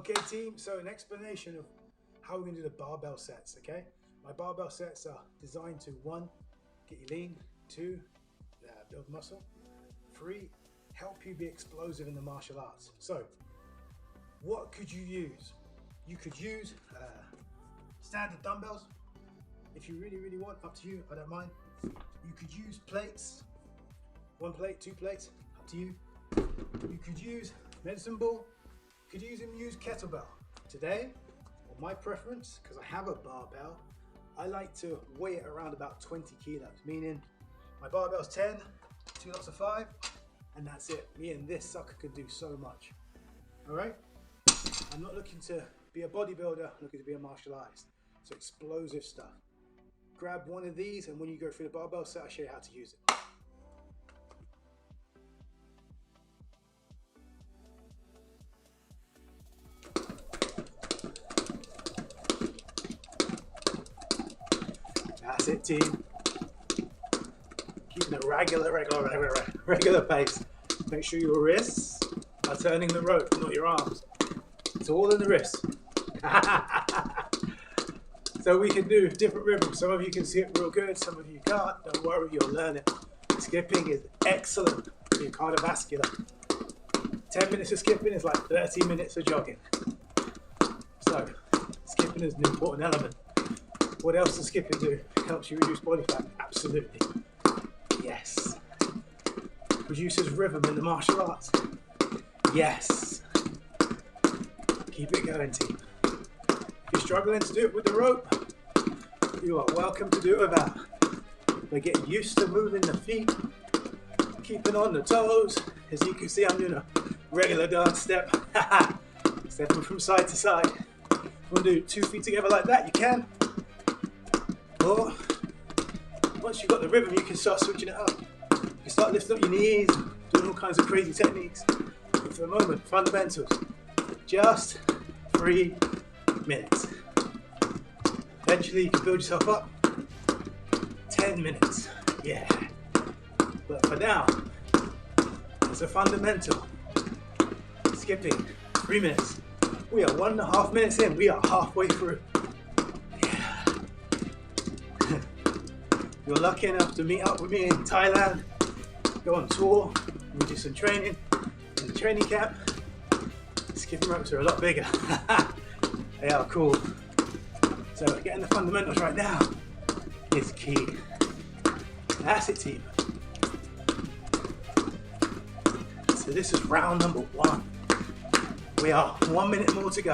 Okay team, so an explanation of how we're going to do the barbell sets, okay? My barbell sets are designed to 1, get you lean, 2, build muscle, 3, help you be explosive in the martial arts. So, what could you use? You could use standard dumbbells, if you really want, up to you, I don't mind. You could use plates, 1 plate, 2 plates, up to you. You could use medicine ball, you could even use kettlebell. Today, or my preference, because I have a barbell, I like to weigh it around about 20 kilos, meaning my barbell's 10, 2 lots of 5, and that's it. Me and this sucker can do so much. All right? I'm not looking to be a bodybuilder, I'm looking to be a martial artist. So explosive stuff. Grab one of these, and when you go through the barbell set, I'll show you how to use it. That's it, team. Keeping it regular pace. Make sure your wrists are turning the rope, not your arms. It's all in the wrists. So we can do different rhythms. Some of you can see it real good, some of you can't. Don't worry, you'll learn it. Skipping is excellent for your cardiovascular. 10 minutes of skipping is like 30 minutes of jogging. So, skipping is an important element. What else does skipping do? Helps you reduce body fat? Absolutely. Yes. Produces rhythm in the martial arts? Yes. Keep it going, team. If you're struggling to do it with the rope, you are welcome to do it without. But get used to moving the feet, keeping on the toes. As you can see, I'm doing a regular dance step. Stepping from side to side. If you want to do 2 feet together like that, you can. Or once you've got the rhythm, you can start switching it up. You can start lifting up your knees, doing all kinds of crazy techniques. But for the moment, fundamentals. Just 3 minutes. Eventually, you can build yourself up. 10 minutes. Yeah. But for now, it's a fundamental. Skipping 3 minutes. We are 1.5 minutes in. We are halfway through. Yeah. You're lucky enough to meet up with me in Thailand. Go on tour. We do some training in the training camp. Skipping ropes are a lot bigger. They are cool. So getting the fundamentals right now is key. That's it, team. So this is round number 1. We are 1 minute more to go.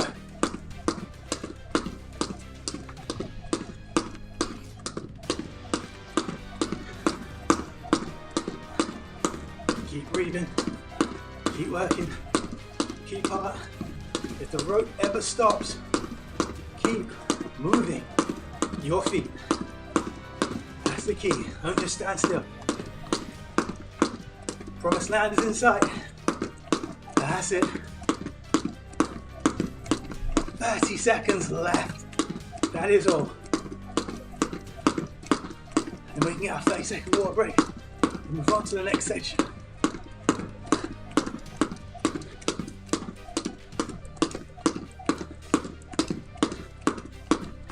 Keep breathing, keep working, keep hard. If the rope ever stops, keep moving your feet. That's the key. Don't just stand still. Promised land is in sight. That's it. 30 seconds left. That is all. And we can get a 30-second water break and move on to the next section.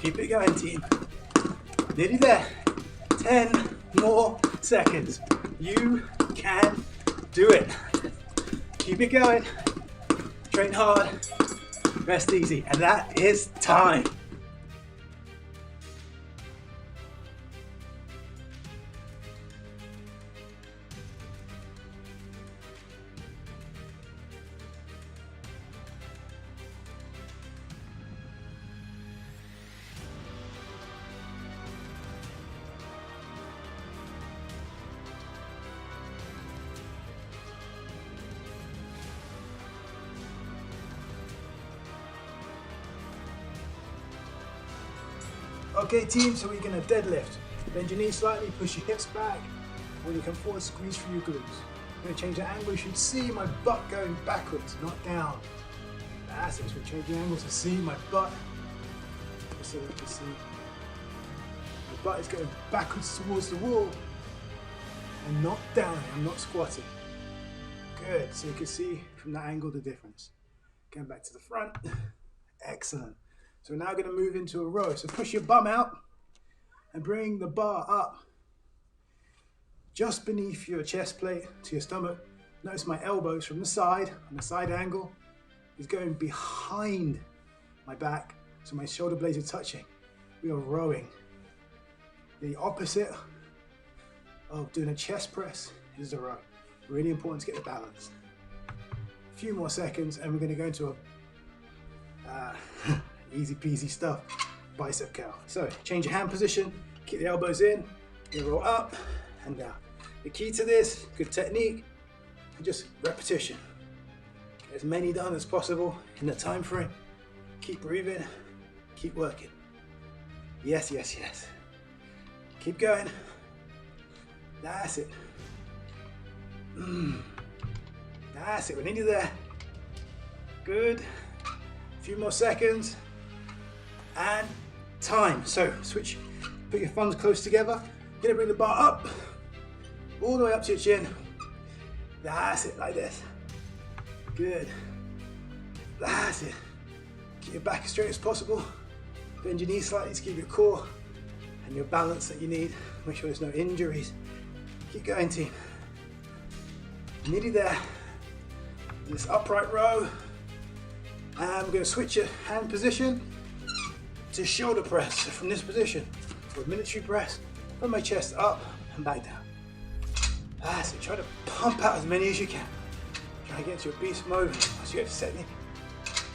Keep it going, team. Nearly there. 10 more seconds. You can do it. Keep it going. Train hard. Rest easy. And that is time. Okay team, so we're going to deadlift. Bend your knees slightly, push your hips back. When you come forward, squeeze through your glutes. I'm going to change the angle. You should see my butt going backwards, not down. That's it, so we change the angle to see my butt. So you can see my butt is going backwards towards the wall and not down. I'm not squatting. Good, so you can see from that angle the difference. Going back to the front. Excellent. So we're now going to move into a row. So push your bum out and bring the bar up just beneath your chest plate to your stomach. Notice my elbows from the side, on the side angle, is going behind my back, so my shoulder blades are touching. We are rowing. The opposite of doing a chest press is a row. Really important to get the balance. A few more seconds and we're going to go into a easy peasy stuff, bicep curl. So change your hand position, keep the elbows in, you roll up and down. The key to this, good technique, and just repetition. As many done as possible in the time frame. Keep breathing, keep working. Yes, yes, yes. Keep going. That's it. That's it, we're nearly there. Good. A few more seconds. And time. So switch, put your thumbs close together. You're gonna bring the bar up, all the way up to your chin. That's it, like this. Good. That's it. Keep your back as straight as possible. Bend your knees slightly to keep your core and your balance that you need. Make sure there's no injuries. Keep going, team. Nearly there. This upright row. And we're going to switch your hand position to shoulder press. So from this position, for a military press, put my chest up and back down. That's it. Try to pump out as many as you can. Try to get into a beast mode as you have technique.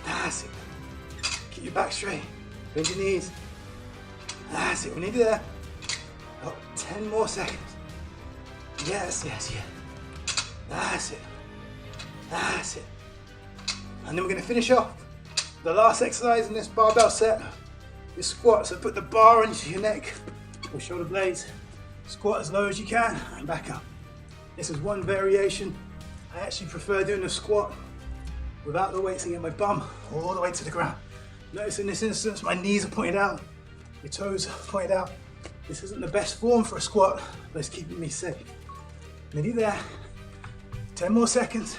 That's it. Keep your back straight. Bend your knees. That's it. We're nearly there. Oh, 10 more seconds. Yes, yes, yes. That's it. That's it. And then we're going to finish off the last exercise in this barbell set. This squat. So put the bar into your neck or shoulder blades. Squat as low as you can and back up. This is one variation. I actually prefer doing a squat without the weights and get my bum all the way to the ground. Notice in this instance, my knees are pointed out, my toes are pointed out. This isn't the best form for a squat, but it's keeping me safe. Nearly there. 10 more seconds.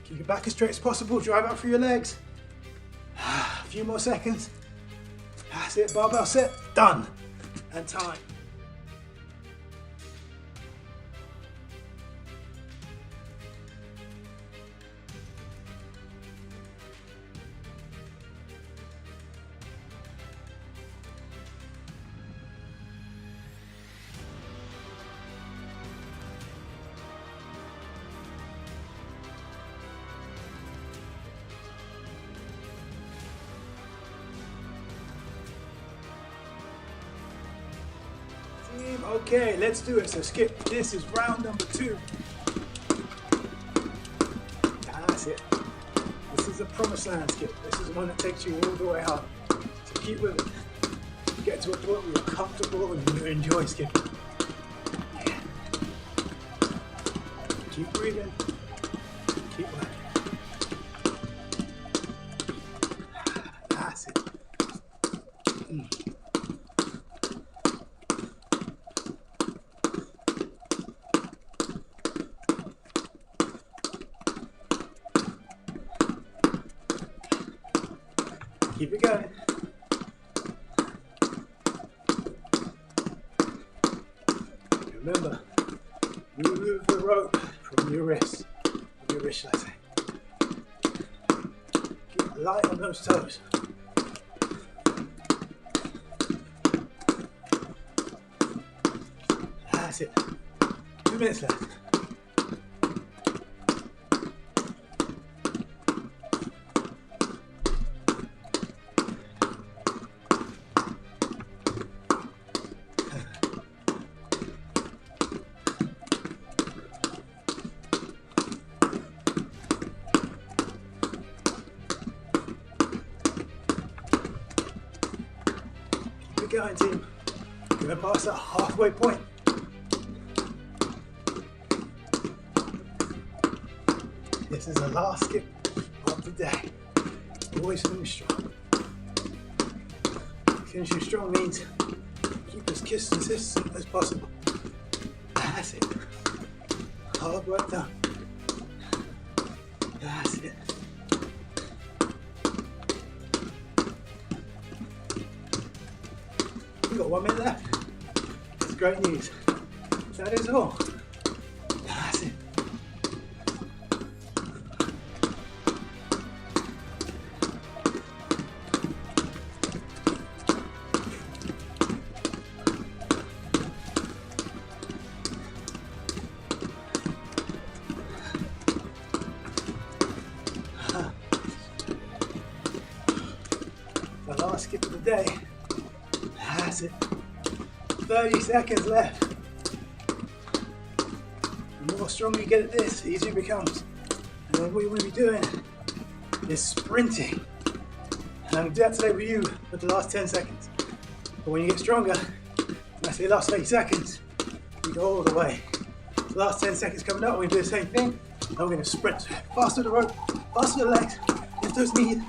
Keep your back as straight as possible. Drive out through your legs. A few more seconds. That's it, barbell set, done. And time. Okay, let's do it. So skip. This is round number 2. That's it. This is a promised land skip. This is the one that takes you all the way up. So keep with it. Get to a point where you're comfortable and you enjoy skipping. Yeah. Keep breathing. Keep working. That's it. Keep it going. Remember, move the rope from your wrist. Your wrist, I say. Keep light on those toes. That's it. 2 minutes left. Going, team. Gonna pass that halfway point. This is the last skip of the day. Always finish strong. Finishing strong means keep as consistent as possible. That's it. Hard work done. That's it. got 1 minute left. It's great news. That is all. That's it. The last skip of the day. That's it. 30 seconds left. The more stronger you get at this, the easier it becomes. And then what we'll be doing is sprinting. And I'm going to do that today with you for the last 10 seconds. But when you get stronger, when I say last 30 seconds, you go all the way. The last 10 seconds coming up, we're going to do the same thing. And we're going to sprint faster the rope, faster the legs, lift those knees,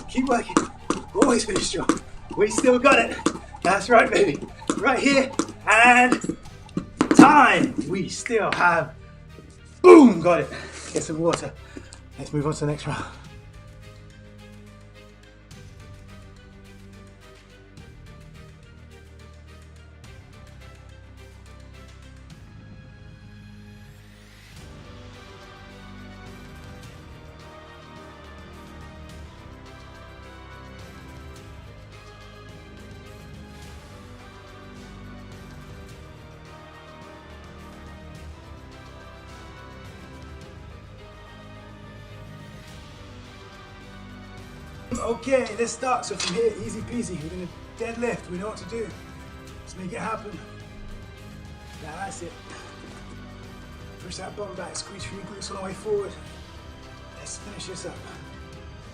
keep working. Always finish strong. We still got it. That's right, baby. Right here, and time. We still have, boom, got it. Get some water. Let's move on to the next round. Okay, let's start. So from here, easy peasy. We're going to deadlift. We know what to do. Let's make it happen. Now that's it. Push that bum back. Squeeze through your glutes on the way forward. Let's finish this up.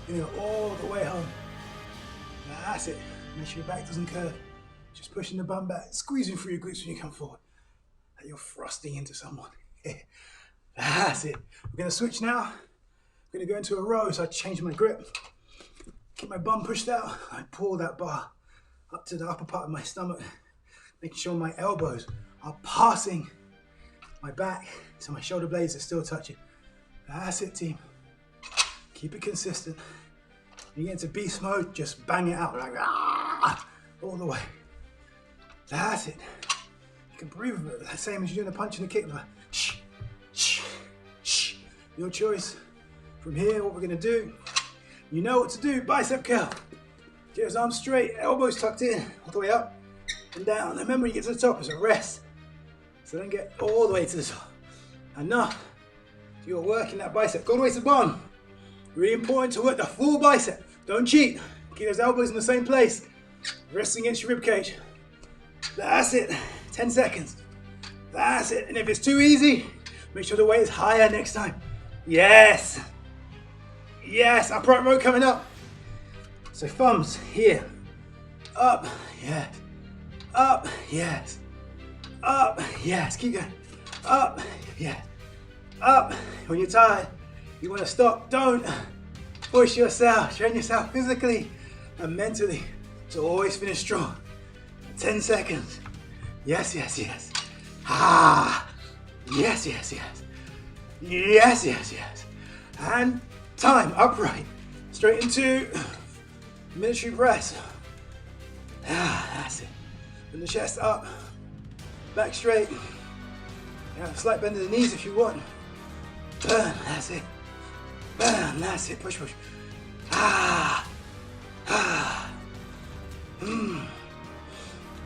You're going to go all the way home. Now that's it. Make sure your back doesn't curve. Just pushing the bum back. Squeezing through your glutes when you come forward. Like you're thrusting into someone. That's it. We're going to switch now. We're going to go into a row. So I change my grip. Keep my bum pushed out. I pull that bar up to the upper part of my stomach, making sure my elbows are passing my back so my shoulder blades are still touching. That's it, team. Keep it consistent. When you get into beast mode, just bang it out like all the way. That's it. You can breathe the same as you're doing a punch and a kick. Like, shh, shh, shh. Your choice. From here, what we're gonna do, you know what to do, bicep curl. Get those arms straight, elbows tucked in, all the way up and down. And remember, when you get to the top, it's a rest. So don't get all the way to the top. Enough. So you're working that bicep. Go all the way to the bottom. Really important to work the full bicep. Don't cheat. Keep those elbows in the same place. Resting against your rib cage. That's it. 10 seconds. That's it. And if it's too easy, make sure the weight is higher next time. Yes. Yes, upright row coming up. So thumbs here. Up, yes. Up, yes. Up, yes. Keep going. Up, yes. Up. When you're tired, you want to stop. Don't push yourself. Train yourself physically and mentally to always finish strong. 10 seconds. Yes, yes, yes. Ah. Yes, yes, yes. Yes, yes, yes. And time, upright, straight into military press. That's it. Bring the chest up, back straight. You have a slight bend of the knees if you want. Burn, that's it. Burn, that's it. Push, push.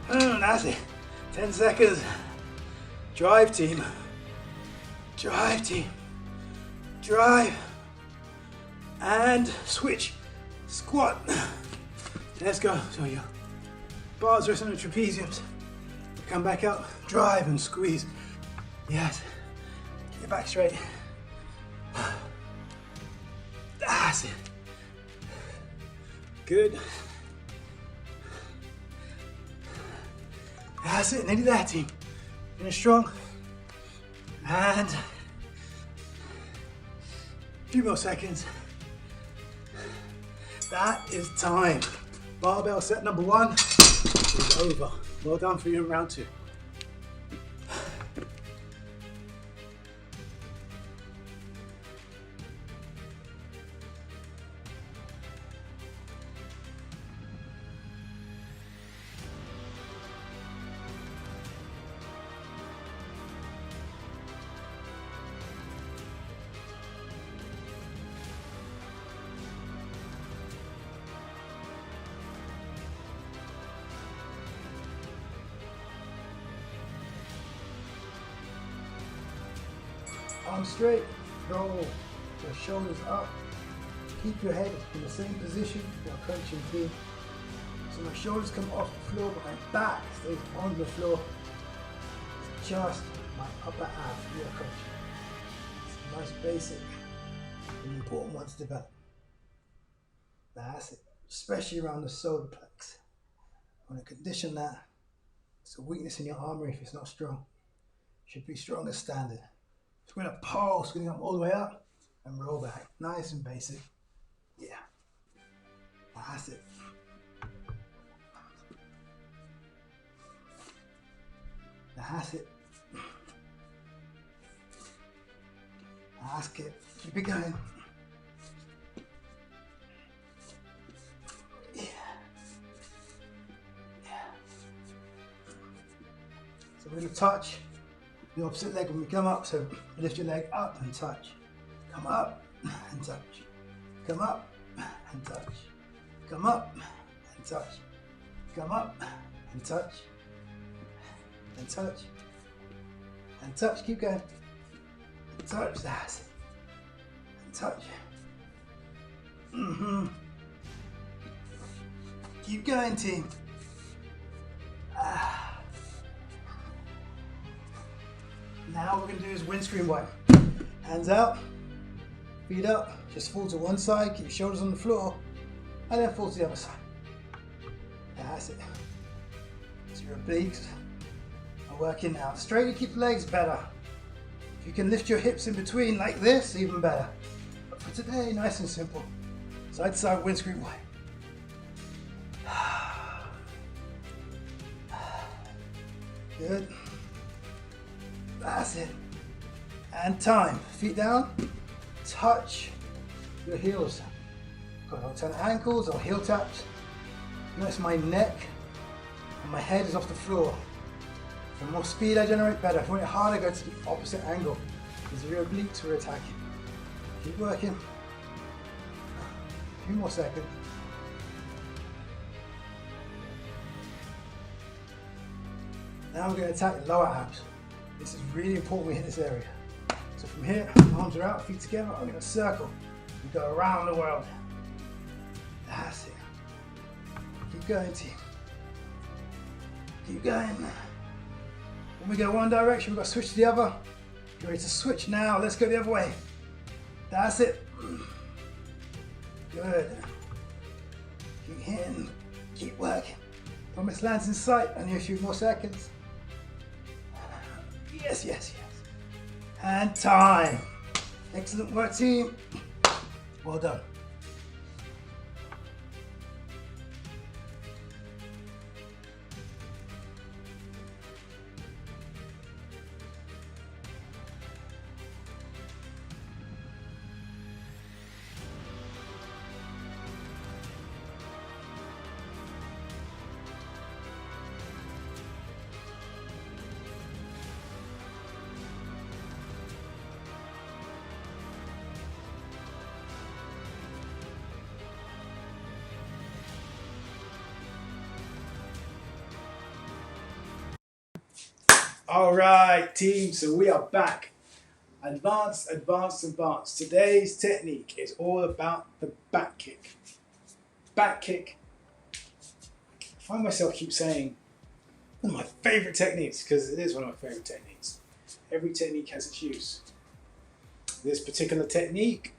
That's it. 10 seconds. Drive, team. Drive, team. Drive. And switch, squat. Let's go. So your bars rest on the trapeziums. Come back up, drive and squeeze. Yes. Get back straight. That's it. Good. That's it. Nearly there, team. Finish strong. And a few more seconds. That is time. Barbell set number 1 is over. Well done for you in round 2. Arms straight, roll your shoulders up. Keep your head in the same position while crunching clean. So my shoulders come off the floor, but my back stays on the floor. It's just my upper abs we are crunching. It's a nice basic and important one to develop. That's it, especially around the solar plex. I want to condition that. It's a weakness in your armour if it's not strong. It should be strong as standard. So we're going to pulse, we're going to come all the way up and roll back. Nice and basic. Yeah. That's it. That's it. That's it. Keep it going. Yeah. Yeah. So we're going to touch the opposite leg when we come up. So lift your leg up and touch. Come up and touch. Come up and touch. Come up and touch. Come up and touch. And touch. And touch. Keep going. And touch. That's it. And touch. Keep going, team. Now what we're going to do is windscreen wipe. Hands out, feet up, just fall to one side, keep your shoulders on the floor, and then fall to the other side. That's it. So your obliques are working out. Straighten, keep the legs better. If you can lift your hips in between like this, even better. But for today, nice and simple. Side to side windscreen wipe. Good. That's it. And time. Feet down. Touch your heels. Got alternate ankles or heel taps. Notice my neck and my head is off the floor. The more speed I generate, better. If I want it harder, go to the opposite angle. These are your obliques we're attacking. Keep working. A few more seconds. Now we're going to attack the lower abs. This is really important we hit this area. So from here, arms are out, feet together, I'm going to circle. We go around the world. That's it. Keep going, team. Keep going. When we go one direction, we've got to switch to the other. Get ready to switch now. Let's go the other way. That's it. Good. Keep hitting. Keep working. Promise lands in sight. Only a few more seconds. Yes, yes, yes. And time. Excellent work, team. Well done. All right, team, so we are back. Advanced, advanced, advanced. Today's technique is all about the back kick. Back kick. I find myself keep saying one of my favorite techniques because it is one of my favorite techniques. Every technique has its use. This particular technique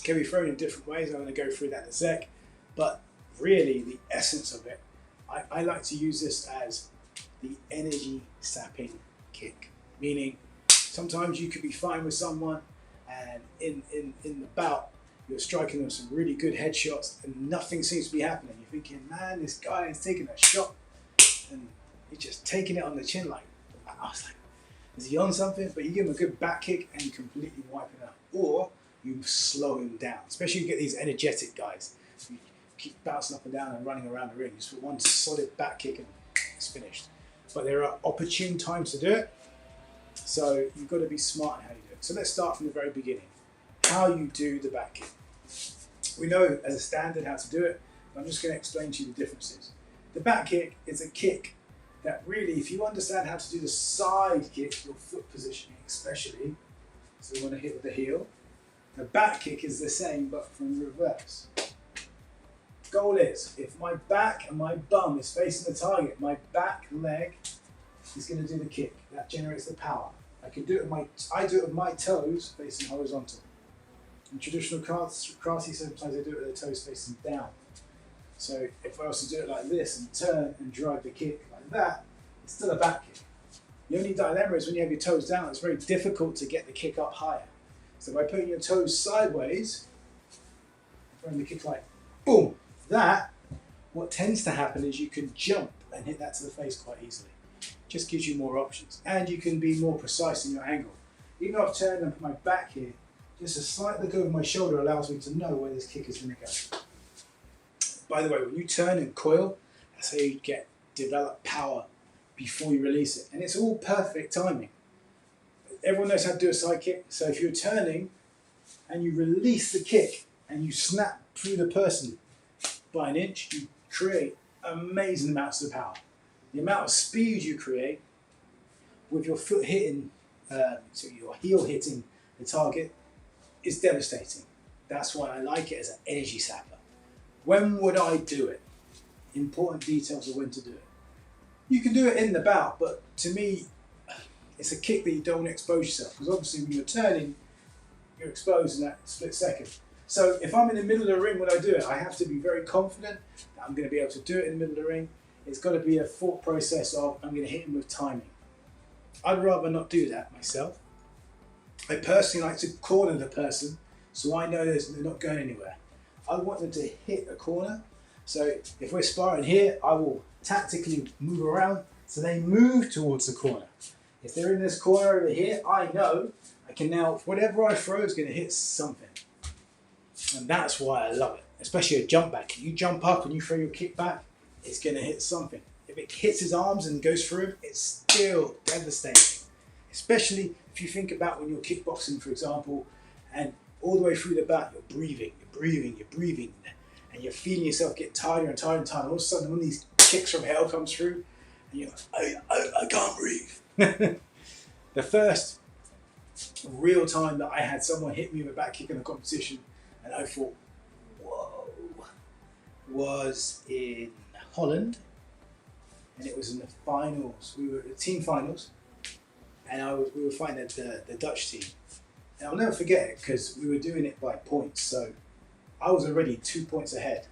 can be thrown in different ways. I'm going to go through that in a sec. But really, the essence of it, I like to use this as the energy sapping kick, meaning sometimes you could be fighting with someone and in the bout you're striking them some really good headshots and nothing seems to be happening. You're thinking, man, this guy is taking a shot and he's just taking it on the chin like, I was like, is he on something? But you give him a good back kick and you completely wipe it out. Or you slow him down, especially you get these energetic guys. You keep bouncing up and down and running around the ring. Just for one solid back kick and it's finished. But there are opportune times to do it, so you've got to be smart in how you do it. So let's start from the very beginning. How you do the back kick. We know as a standard how to do it, but I'm just going to explain to you the differences. The back kick is a kick that really, if you understand how to do the side kick, your foot positioning especially, So we want to hit with the heel. The back kick is the same, but from reverse. Goal is, if my back and my bum is facing the target, my back leg is going to do the kick. That generates the power. I do it with my toes facing horizontal. In traditional karate, sometimes I do it with the toes facing down. So if I was to do it like this and turn and drive the kick like that, it's still a back kick. The only dilemma is when you have your toes down, it's very difficult to get the kick up higher. So by putting your toes sideways, throwing the kick like boom, what tends to happen is you can jump and hit that to the face quite easily. Just gives you more options, and you can be more precise in your angle. Even though I've turned and put my back here, just a slight look over my shoulder allows me to know where this kick is going to go. By the way, when you turn and coil, that's how you develop power before you release it, and it's all perfect timing. Everyone knows how to do a side kick, so if you're turning and you release the kick and you snap through the person by an inch, you create amazing amounts of power. The amount of speed you create with your foot hitting, so your heel hitting the target, is devastating. That's why I like it as an energy sapper. When would I do it? Important details of when to do it. You can do it in the bout, but to me, it's a kick that you don't want to expose yourself, because obviously when you're turning, you're exposed in that split second. So if I'm in the middle of the ring when I do it, I have to be very confident that I'm going to be able to do it in the middle of the ring. It's got to be a thought process of, I'm going to hit him with timing. I'd rather not do that myself. I personally like to corner the person, so I know they're not going anywhere. I want them to hit a corner. So if we're sparring here, I will tactically move around so they move towards the corner. If they're in this corner over here, I know I can now, whatever I throw is going to hit something. And that's why I love it, especially a jump back. You jump up and you throw your kick back, it's going to hit something. If it hits his arms and goes through him, it's still devastating. Especially if you think about when you're kickboxing, for example, and all the way through the back, you're breathing, and you're feeling yourself get tighter and tighter and tighter. All of a sudden, one of these kicks from hell comes through, and you're like, I can't breathe. The first real time that I had someone hit me with a back kick in a competition, and I thought, whoa, was in Holland, and it was in the finals. We were at the team finals, and we were fighting the Dutch team. And I'll never forget it because we were doing it by points. So I was already 2 points ahead.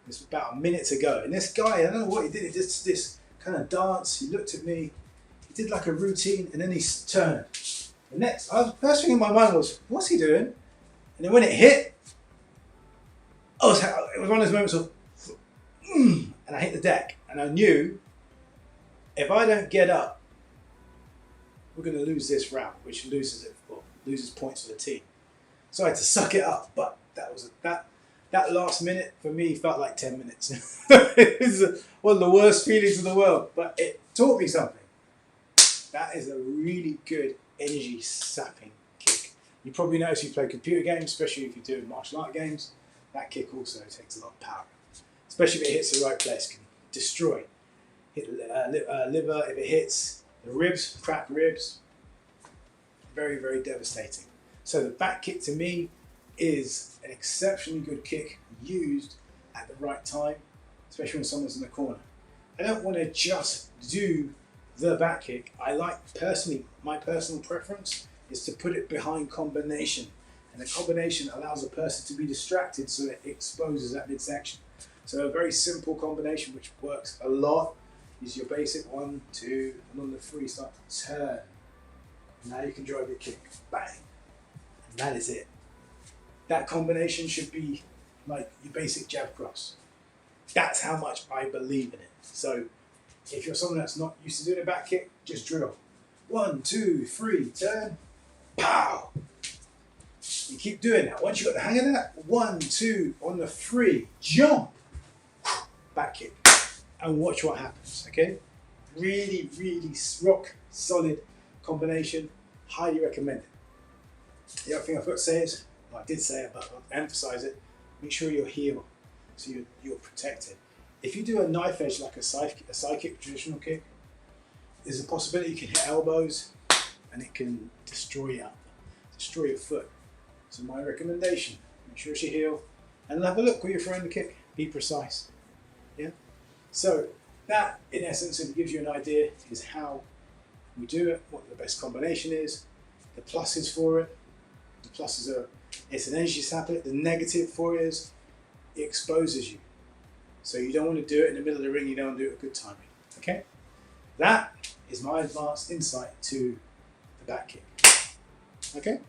It was about a minute to go, and this guy, I don't know what he did. He did this kind of dance. He looked at me. He did like a routine, and then he turned. The first thing in my mind was, what's he doing? And then when it hit, it was one of those moments of, and I hit the deck, and I knew if I don't get up, we're going to lose this round, which loses points for the team. So I had to suck it up, but that last minute for me felt like 10 minutes. It was one of the worst feelings in the world, but it taught me something. That is a really good energy sapping kick. You probably notice if you play computer games, especially if you're doing martial art games, that kick also takes a lot of power. Especially if it hits the right place, can destroy. Hit liver, if it hits the ribs, crack ribs, very, very devastating. So the back kick to me is an exceptionally good kick used at the right time, especially when someone's in the corner. I don't want to just do the back kick. I like my personal preference is to put it behind combination. And the combination allows a person to be distracted so that it exposes that midsection. So a very simple combination which works a lot is your basic 1, 2, and on the 3 start to turn. Now you can drive your kick, bang, and that is it. That combination should be like your basic jab cross. That's how much I believe in it. So if you're someone that's not used to doing a back kick, just drill. 1, 2, 3, turn, pow. You keep doing that. Once you've got the hang of that, 1, 2, on the 3, jump, back kick, and watch what happens, okay? Really, really rock solid combination, highly recommend it. The other thing I've got to say is, well, I did say it, but I'll emphasize it, make sure you're heel, so you're protected. If you do a knife edge like a side kick, traditional kick, there's a possibility you can hit elbows and it can destroy you up. destroy your foot. So my recommendation, make sure she heal and have a look where you're throwing the kick. Be precise. Yeah. So that, in essence, it gives you an idea is how we do it, what the best combination is, the pluses for it. The pluses are it's an energy sapper. The negative for it is it exposes you. So you don't want to do it in the middle of the ring. You don't want to do it at good timing. Okay. That is my advanced insight to the back kick. Okay.